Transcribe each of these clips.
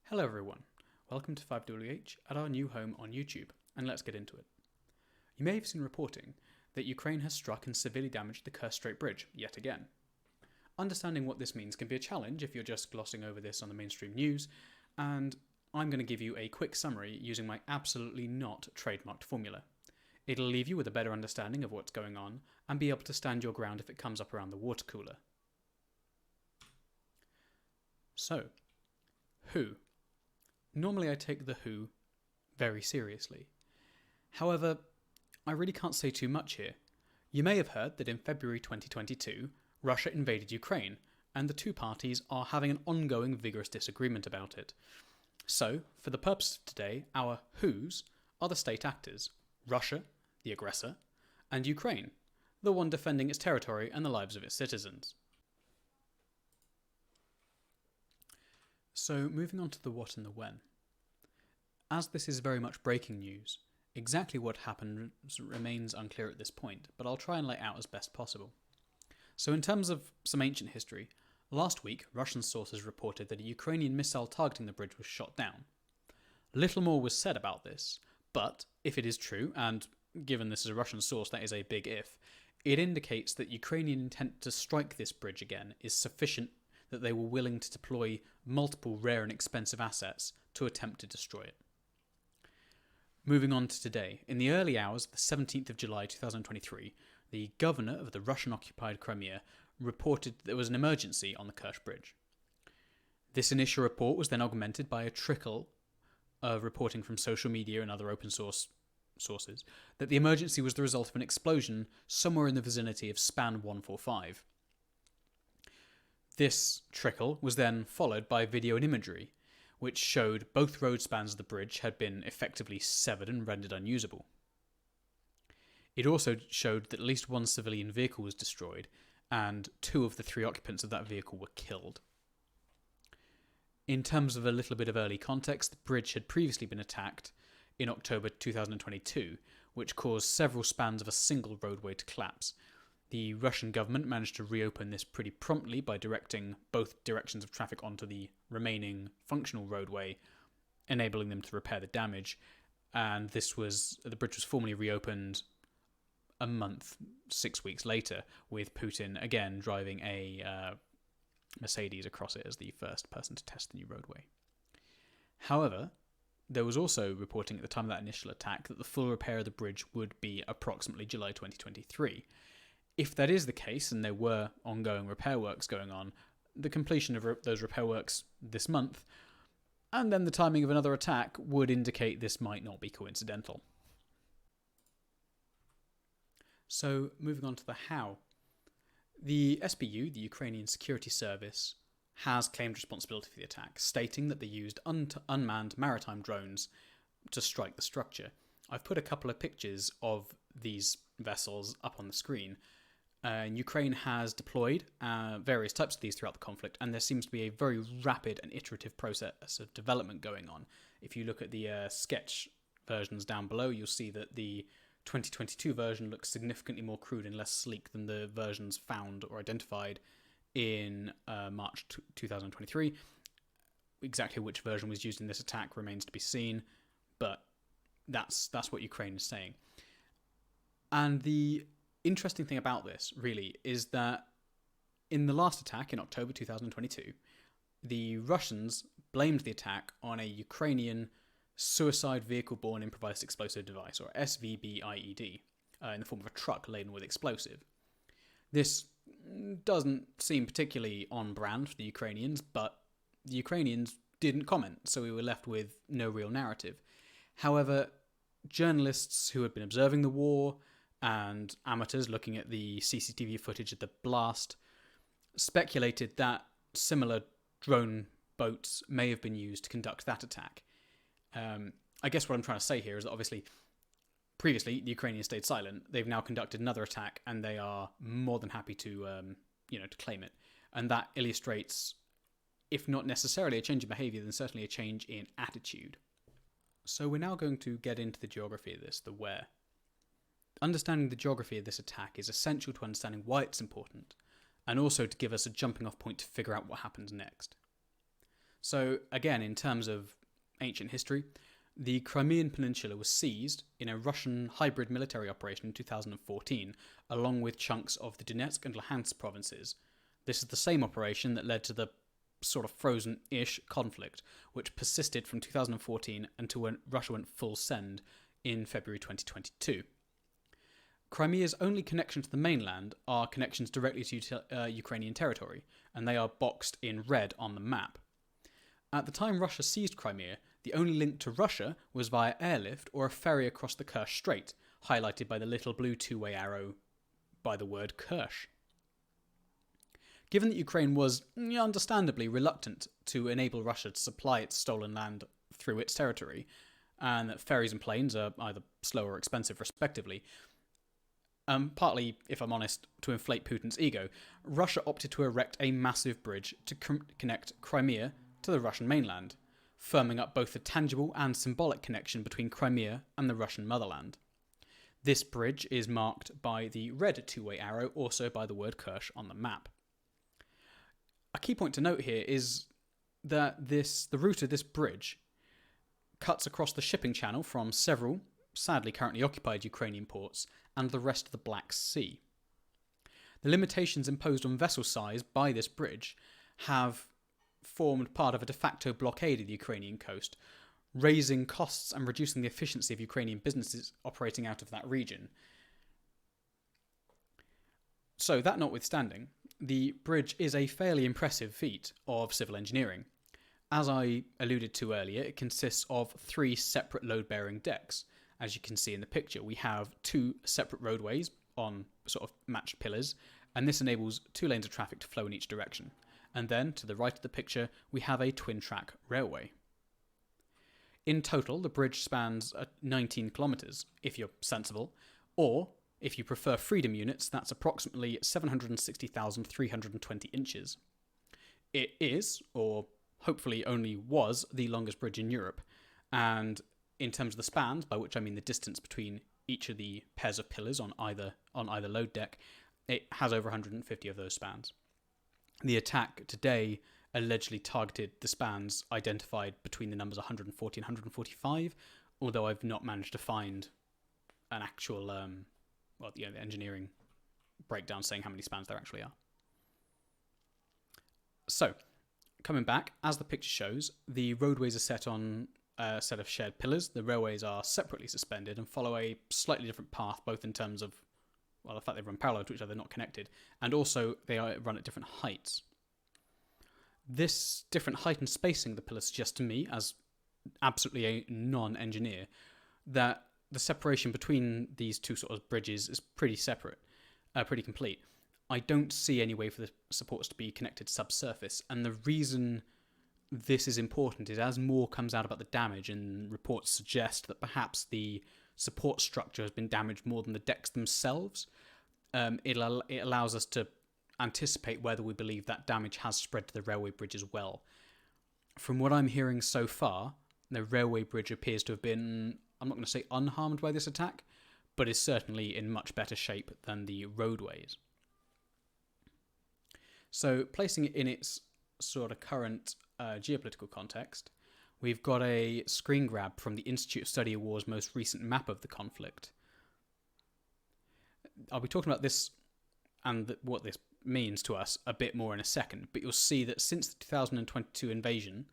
Hello everyone, welcome to 5WH at our new home on YouTube, and let's get into it. You may have seen reporting that Ukraine has struck and severely damaged the Kerch Strait Bridge yet again. Understanding what this means can be a challenge if you're just glossing over this on the mainstream news, and I'm going to give you a quick summary using my absolutely not trademarked formula. It'll leave you with a better understanding of what's going on and be able to stand your ground if it comes up around the water cooler. So, who? Normally I take the who very seriously. However, I really can't say too much here. You may have heard that in February 2022, Russia invaded Ukraine, and the two parties are having an ongoing vigorous disagreement about it. So, for the purpose of today, our whos are the state actors: Russia, the aggressor, and Ukraine, the one defending its territory and the lives of its citizens. So, moving on to the what and the when. As this is very much breaking news, exactly what happened remains unclear at this point, but I'll try and lay it out as best possible. So in terms of some ancient history, last week Russian sources reported that a Ukrainian missile targeting the bridge was shot down. Little more was said about this, but if it is true, and given this is a Russian source that is a big if, it indicates that Ukrainian intent to strike this bridge again is sufficient that they were willing to deploy multiple rare and expensive assets to attempt to destroy it. Moving on to today, in the early hours of the 17th of July 2023, the governor of the Russian-occupied Crimea reported that there was an emergency on the Kerch Bridge. This initial report was then augmented by a trickle of reporting from social media and other open source sources that the emergency was the result of an explosion somewhere in the vicinity of span 145. This trickle was then followed by video and imagery, which showed both road spans of the bridge had been effectively severed and rendered unusable. It also showed that at least one civilian vehicle was destroyed, and 2 of the 3 occupants of that vehicle were killed. In terms of a little bit of early context, the bridge had previously been attacked in October 2022, which caused several spans of a single roadway to collapse. The Russian government managed to reopen this pretty promptly by directing both directions of traffic onto the remaining functional roadway, enabling them to repair the damage. And the bridge was formally reopened a month, 6 weeks later, with Putin again driving a Mercedes across it as the first person to test the new roadway. However, there was also reporting at the time of that initial attack that the full repair of the bridge would be approximately July 2023. If that is the case, and there were ongoing repair works going on, the completion of those repair works this month, and then the timing of another attack would indicate this might not be coincidental. So, moving on to the how. The SBU, the Ukrainian Security Service, has claimed responsibility for the attack, stating that they used unmanned maritime drones to strike the structure. I've put a couple of pictures of these vessels up on the screen. Ukraine has deployed various types of these throughout the conflict, and there seems to be a very rapid and iterative process of development going on. If you look at the sketch versions down below, you'll see that the 2022 version looks significantly more crude and less sleek than the versions found or identified in March 2023. Exactly which version was used in this attack remains to be seen, but that's what Ukraine is saying. And the interesting thing about this, really, is that in the last attack in October 2022, the Russians blamed the attack on a Ukrainian suicide vehicle-borne improvised explosive device, or SVBIED, in the form of a truck laden with explosive. This doesn't seem particularly on brand for the Ukrainians, but the Ukrainians didn't comment, so we were left with no real narrative. However, journalists who had been observing the war and amateurs looking at the CCTV footage of the blast speculated that similar drone boats may have been used to conduct that attack. I guess what I'm trying to say here is that obviously previously the Ukrainians stayed silent. They've now conducted another attack, and they are more than happy to to claim it. And that illustrates, if not necessarily a change in behaviour, then certainly a change in attitude. So we're now going to get into the geography of this, the where. Understanding the geography of this attack is essential to understanding why it's important, and also to give us a jumping off point to figure out what happens next. So again, in terms of ancient history, the Crimean Peninsula was seized in a Russian hybrid military operation in 2014, along with chunks of the Donetsk and Luhansk provinces. This is the same operation that led to the sort of frozen-ish conflict, which persisted from 2014 until when Russia went full send in February 2022. Crimea's only connection to the mainland are connections directly to Ukrainian territory, and they are boxed in red on the map. At the time Russia seized Crimea, the only link to Russia was via airlift or a ferry across the Kerch Strait, highlighted by the little blue two-way arrow by the word Kerch. Given that Ukraine was understandably reluctant to enable Russia to supply its stolen land through its territory, and that ferries and planes are either slow or expensive respectively, partly, if I'm honest, to inflate Putin's ego, Russia opted to erect a massive bridge to connect Crimea to the Russian mainland, firming up both the tangible and symbolic connection between Crimea and the Russian motherland. This bridge is marked by the red two-way arrow, also by the word Kerch on the map. A key point to note here is that the route of this bridge cuts across the shipping channel from several, sadly currently occupied Ukrainian ports and the rest of the Black Sea. The limitations imposed on vessel size by this bridge have formed part of a de facto blockade of the Ukrainian coast, raising costs and reducing the efficiency of Ukrainian businesses operating out of that region. So, that notwithstanding, the bridge is a fairly impressive feat of civil engineering. As I alluded to earlier, it consists of 3 separate load-bearing decks. As you can see in the picture, we have 2 separate roadways on sort of matched pillars, and this enables 2 lanes of traffic to flow in each direction. And then, to the right of the picture, we have a twin-track railway. In total, the bridge spans 19 kilometres, if you're sensible, or, if you prefer freedom units, that's approximately 760,320 inches. It is, or hopefully only was, the longest bridge in Europe, and in terms of the spans, by which I mean the distance between each of the pairs of pillars on either load deck, it has over 150 of those spans. The attack today allegedly targeted the spans identified between the numbers 140 and 145, although I've not managed to find an actual the engineering breakdown saying how many spans there actually are. So, coming back, as the picture shows, the roadways are set on a set of shared pillars. The railways are separately suspended and follow a slightly different path, both in terms of, well, the fact they run parallel to each other, not connected, and also they run at different heights. This different height and spacing of the pillars suggests to me, as absolutely a non-engineer, that the separation between these two sort of bridges is pretty complete. I don't see any way for the supports to be connected subsurface, and the reason this is important is as more comes out about the damage, and reports suggest that perhaps the support structure has been damaged more than the decks themselves, it allows us to anticipate whether we believe that damage has spread to the railway bridge as well. From what I'm hearing so far, the railway bridge appears to have been, I'm not going to say unharmed by this attack, but is certainly in much better shape than the roadways. So, placing it in its sort of current geopolitical context, we've got a screen grab from the Institute of Study of War's most recent map of the conflict. I'll be talking about this and what this means to us a bit more in a second, but you'll see that since the 2022 invasion,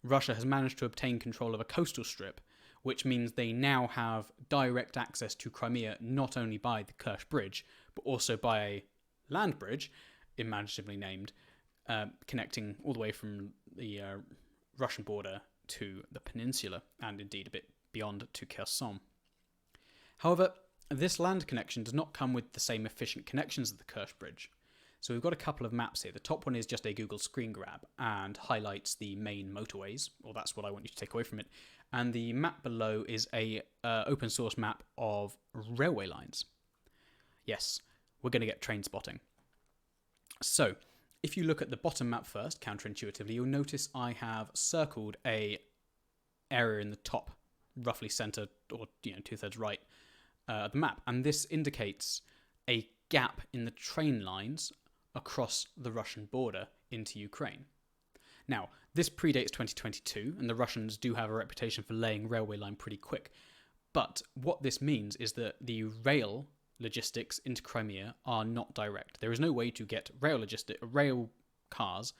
Russia has managed to obtain control of a coastal strip, which means they now have direct access to Crimea not only by the Kerch Bridge, but also by a land bridge, imaginatively named, connecting all the way from the Russian border to the peninsula, and indeed a bit beyond to Kherson. However, this land connection does not come with the same efficient connections as the Kerch Bridge. So we've got a couple of maps here. The top one is just a Google screen grab and highlights the main motorways, or that's what I want you to take away from it. And the map below is a open source map of railway lines. Yes, we're going to get train spotting. So, if you look at the bottom map first, counterintuitively, you'll notice I have circled a area in the top, roughly centre, or 2/3 right, of the map. And this indicates a gap in the train lines across the Russian border into Ukraine. Now, this predates 2022, and the Russians do have a reputation for laying railway line pretty quick. But what this means is that the rail logistics into Crimea are not direct. There is no way to get rail cars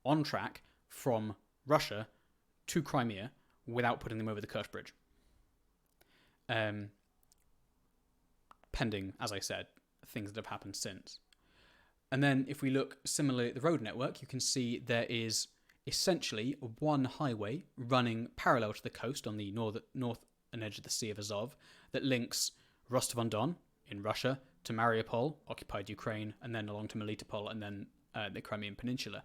on track from Russia to Crimea without putting them over the Kerch Bridge. Pending, as I said, things that have happened since. And then if we look similarly at the road network, you can see there is essentially one highway running parallel to the coast on the northern edge of the Sea of Azov that links Rostov-on-Don in Russia to Mariupol, occupied Ukraine, and then along to Melitopol and then the Crimean Peninsula.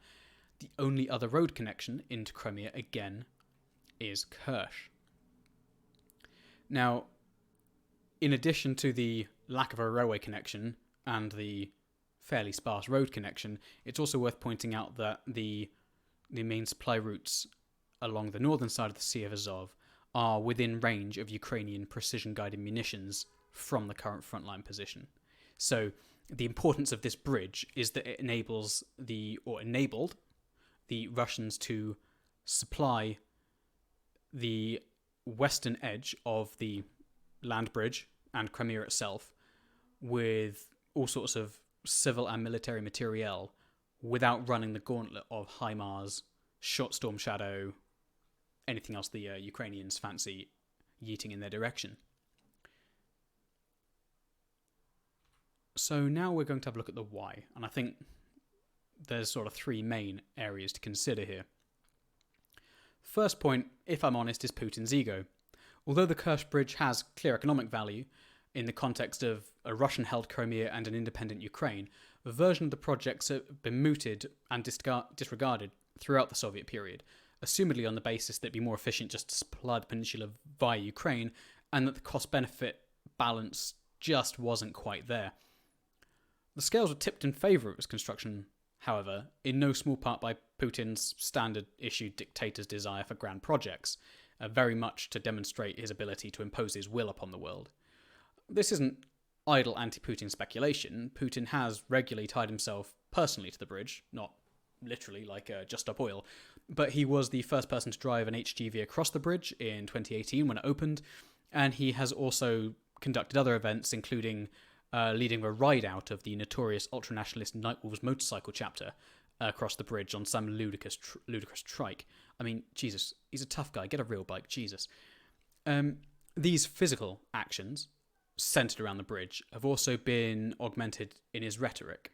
The only other road connection into Crimea, again, is Kerch. Now, in addition to the lack of a railway connection and the fairly sparse road connection, it's also worth pointing out that the main supply routes along the northern side of the Sea of Azov are within range of Ukrainian precision-guided munitions from the current frontline position. So the importance of this bridge is that it enabled the Russians to supply the western edge of the land bridge and Crimea itself with all sorts of civil and military materiel without running the gauntlet of HIMARS, Storm Shadow, anything else the Ukrainians fancy yeeting in their direction. So now we're going to have a look at the why, and I think there's sort of three main areas to consider here. First point, if I'm honest, is Putin's ego. Although the Kerch Bridge has clear economic value in the context of a Russian-held Crimea and an independent Ukraine, a version of the projects have been mooted and disregarded throughout the Soviet period, assumedly on the basis that it'd be more efficient just to supply the peninsula via Ukraine, and that the cost-benefit balance just wasn't quite there. The scales were tipped in favour of its construction, however, in no small part by Putin's standard-issue dictator's desire for grand projects, very much to demonstrate his ability to impose his will upon the world. This isn't idle anti-Putin speculation. Putin has regularly tied himself personally to the bridge, not literally like Just Stop Oil, but he was the first person to drive an HGV across the bridge in 2018 when it opened, and he has also conducted other events, including leading a ride-out of the notorious ultranationalist Nightwolves motorcycle chapter across the bridge on some ludicrous trike. I mean, Jesus, he's a tough guy. Get a real bike, Jesus. These physical actions centered around the bridge have also been augmented in his rhetoric.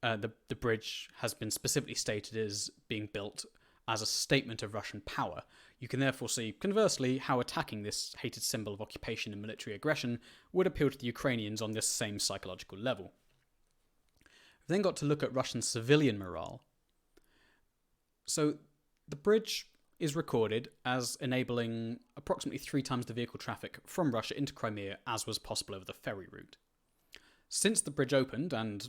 The bridge has been specifically stated as being built as a statement of Russian power. You can therefore see, conversely, how attacking this hated symbol of occupation and military aggression would appeal to the Ukrainians on this same psychological level. We've then got to look at Russian civilian morale. So the bridge is recorded as enabling approximately 3 times the vehicle traffic from Russia into Crimea as was possible over the ferry route. Since the bridge opened and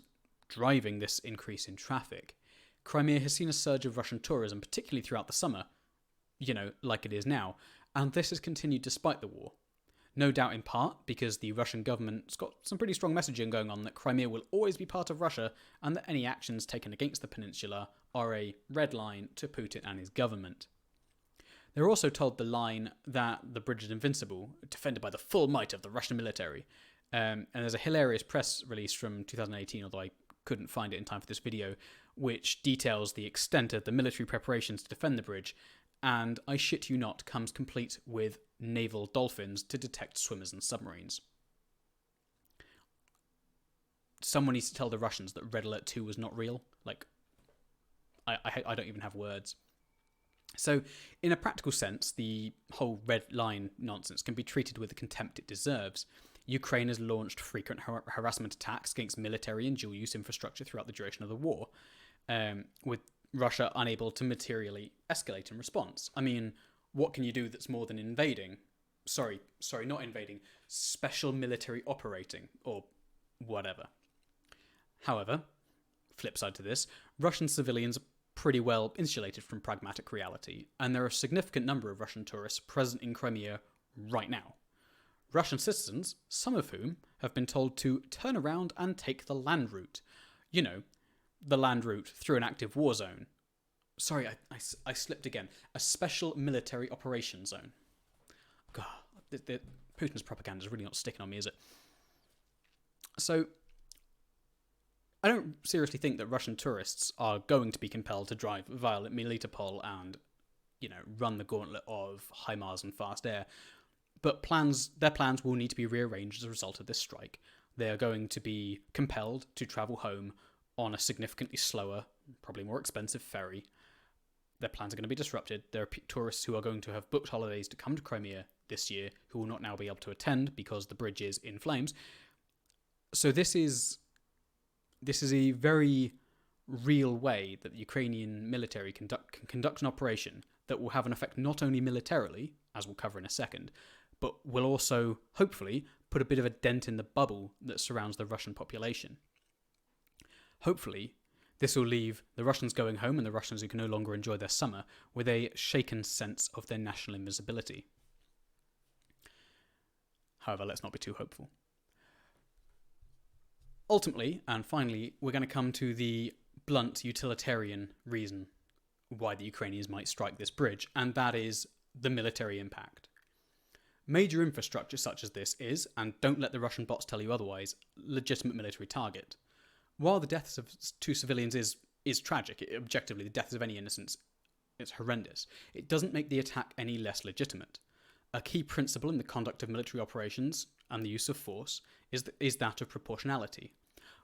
driving this increase in traffic, Crimea has seen a surge of Russian tourism, particularly throughout the summer, like it is now, and this has continued despite the war. No doubt in part because the Russian government's got some pretty strong messaging going on that Crimea will always be part of Russia and that any actions taken against the peninsula are a red line to Putin and his government. They're also told the line that the bridge is invincible, defended by the full might of the Russian military. And there's a hilarious press release from 2018, although I couldn't find it in time for this video, which details the extent of the military preparations to defend the bridge, and I shit you not, comes complete with naval dolphins to detect swimmers and submarines. Someone needs to tell the Russians that Red Alert 2 was not real. I don't even have words. So, in a practical sense, the whole red line nonsense can be treated with the contempt it deserves. Ukraine has launched frequent harassment attacks against military and dual-use infrastructure throughout the duration of the war, with Russia unable to materially escalate in response. I mean, what can you do that's more than invading? Sorry, not invading. Special military operating, or whatever. However, flip side to this, Russian civilians are pretty well insulated from pragmatic reality, and there are a significant number of Russian tourists present in Crimea right now. Russian citizens, some of whom have been told to turn around and take the land route. The land route through an active war zone. Sorry, I slipped again. A special military operations zone. God, Putin's propaganda is really not sticking on me, is it? So, I don't seriously think that Russian tourists are going to be compelled to drive via Melitopol and, run the gauntlet of HIMARS and fast air. But their plans will need to be rearranged as a result of this strike. They are going to be compelled to travel home on a significantly slower, probably more expensive ferry. Their plans are going to be disrupted. There are tourists who are going to have booked holidays to come to Crimea this year who will not now be able to attend because the bridge is in flames. So this is a very real way that the Ukrainian military can conduct an operation that will have an effect not only militarily, as we'll cover in a second, but will also, hopefully, put a bit of a dent in the bubble that surrounds the Russian population. Hopefully, this will leave the Russians going home and the Russians who can no longer enjoy their summer with a shaken sense of their national invisibility. However, let's not be too hopeful. Ultimately, and finally, we're going to come to the blunt utilitarian reason why the Ukrainians might strike this bridge, and that is the military impact. Major infrastructure such as this is, and don't let the Russian bots tell you otherwise, legitimate military target. While the deaths of 2 civilians is tragic, objectively the deaths of any innocents, it's horrendous, it doesn't make the attack any less legitimate. A key principle in the conduct of military operations and the use of force is that of proportionality.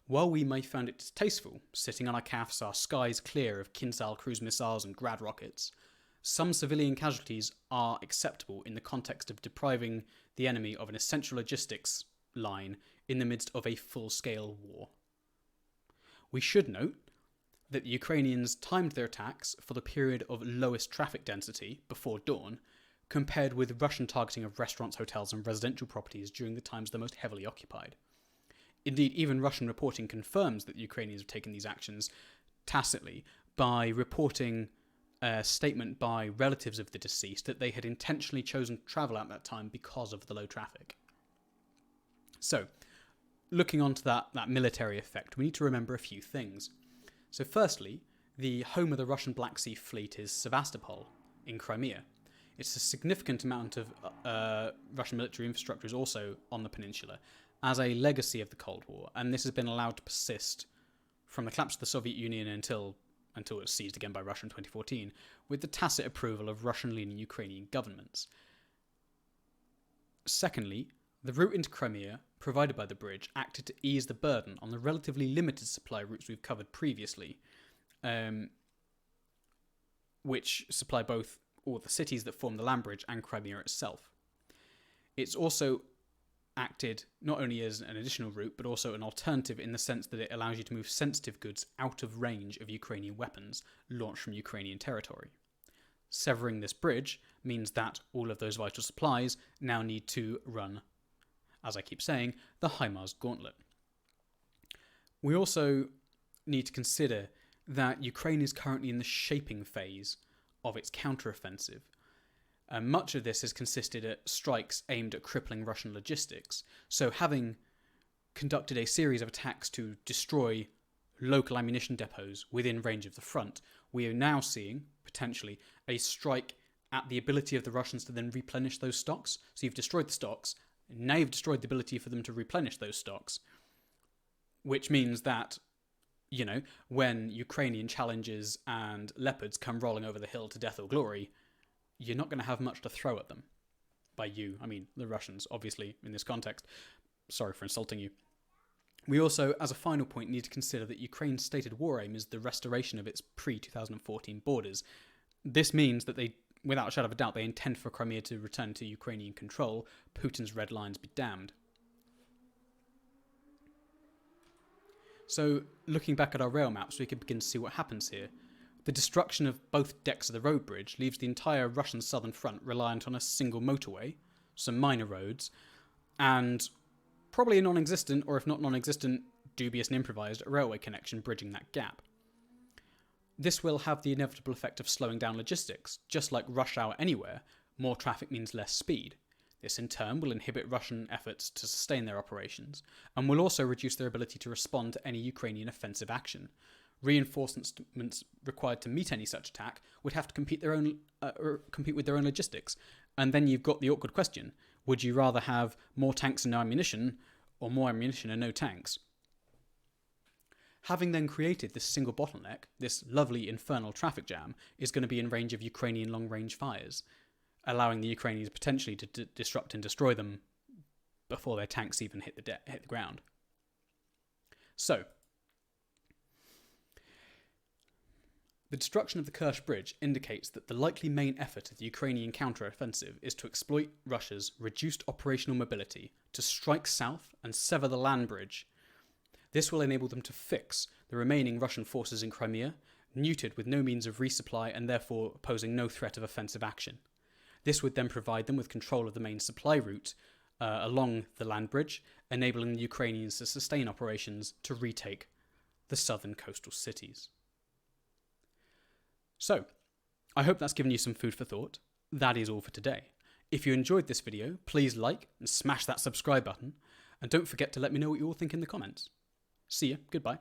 While we may find it distasteful, sitting on our calves, our skies clear of Kinzhal cruise missiles and Grad rockets, some civilian casualties are acceptable in the context of depriving the enemy of an essential logistics line in the midst of a full-scale war. We should note that the Ukrainians timed their attacks for the period of lowest traffic density, before dawn, compared with Russian targeting of restaurants, hotels and residential properties during the times the most heavily occupied. Indeed, even Russian reporting confirms that the Ukrainians have taken these actions tacitly by reporting a statement by relatives of the deceased that they had intentionally chosen to travel at that time because of the low traffic. So, looking onto that military effect, we need to remember a few things. So firstly, the home of the Russian Black Sea Fleet is Sevastopol in Crimea. It's a significant amount of Russian military infrastructure is also on the peninsula as a legacy of the Cold War, and this has been allowed to persist from the collapse of the Soviet Union until it was seized again by Russia in 2014, with the tacit approval of Russian-leaning Ukrainian governments. Secondly, the route into Crimea, provided by the bridge, acted to ease the burden on the relatively limited supply routes we've covered previously, which supply both all the cities that form the land bridge and Crimea itself. It's also acted not only as an additional route, but also an alternative in the sense that it allows you to move sensitive goods out of range of Ukrainian weapons launched from Ukrainian territory. Severing this bridge means that all of those vital supplies now need to run, as I keep saying, the HIMARS gauntlet. We also need to consider that Ukraine is currently in the shaping phase of its counteroffensive. Much of this has consisted at strikes aimed at crippling Russian logistics. So having conducted a series of attacks to destroy local ammunition depots within range of the front, we are now seeing, potentially, a strike at the ability of the Russians to then replenish those stocks. So you've destroyed the stocks, now you've destroyed the ability for them to replenish those stocks, which means that, when Ukrainian Challengers and Leopards come rolling over the hill to death or glory, you're not going to have much to throw at them. By you, I mean the Russians, obviously, in this context. Sorry for insulting you. We also, as a final point, need to consider that Ukraine's stated war aim is the restoration of its pre-2014 borders. This means that they, without a shadow of a doubt, they intend for Crimea to return to Ukrainian control. Putin's red lines be damned. So, looking back at our rail maps, we can begin to see what happens here. The destruction of both decks of the road bridge leaves the entire Russian southern front reliant on a single motorway, some minor roads, and probably a non-existent, or if not non-existent, dubious and improvised railway connection bridging that gap. This will have the inevitable effect of slowing down logistics. Just like rush hour anywhere, more traffic means less speed. This in turn will inhibit Russian efforts to sustain their operations, and will also reduce their ability to respond to any Ukrainian offensive action. Reinforcements required to meet any such attack would have to compete with their own logistics. And then you've got the awkward question: would you rather have more tanks and no ammunition, or more ammunition and no tanks? Having then created this single bottleneck, this lovely infernal traffic jam is going to be in range of Ukrainian long-range fires, allowing the Ukrainians potentially to disrupt and destroy them before their tanks even hit the ground. So, the destruction of the Kerch Bridge indicates that the likely main effort of the Ukrainian counter-offensive is to exploit Russia's reduced operational mobility to strike south and sever the land bridge. This will enable them to fix the remaining Russian forces in Crimea, neutered with no means of resupply and therefore posing no threat of offensive action. This would then provide them with control of the main supply route along the land bridge, enabling the Ukrainians to sustain operations to retake the southern coastal cities. So, I hope that's given you some food for thought. That is all for today. If you enjoyed this video, please like and smash that subscribe button, and don't forget to let me know what you all think in the comments. See ya, goodbye.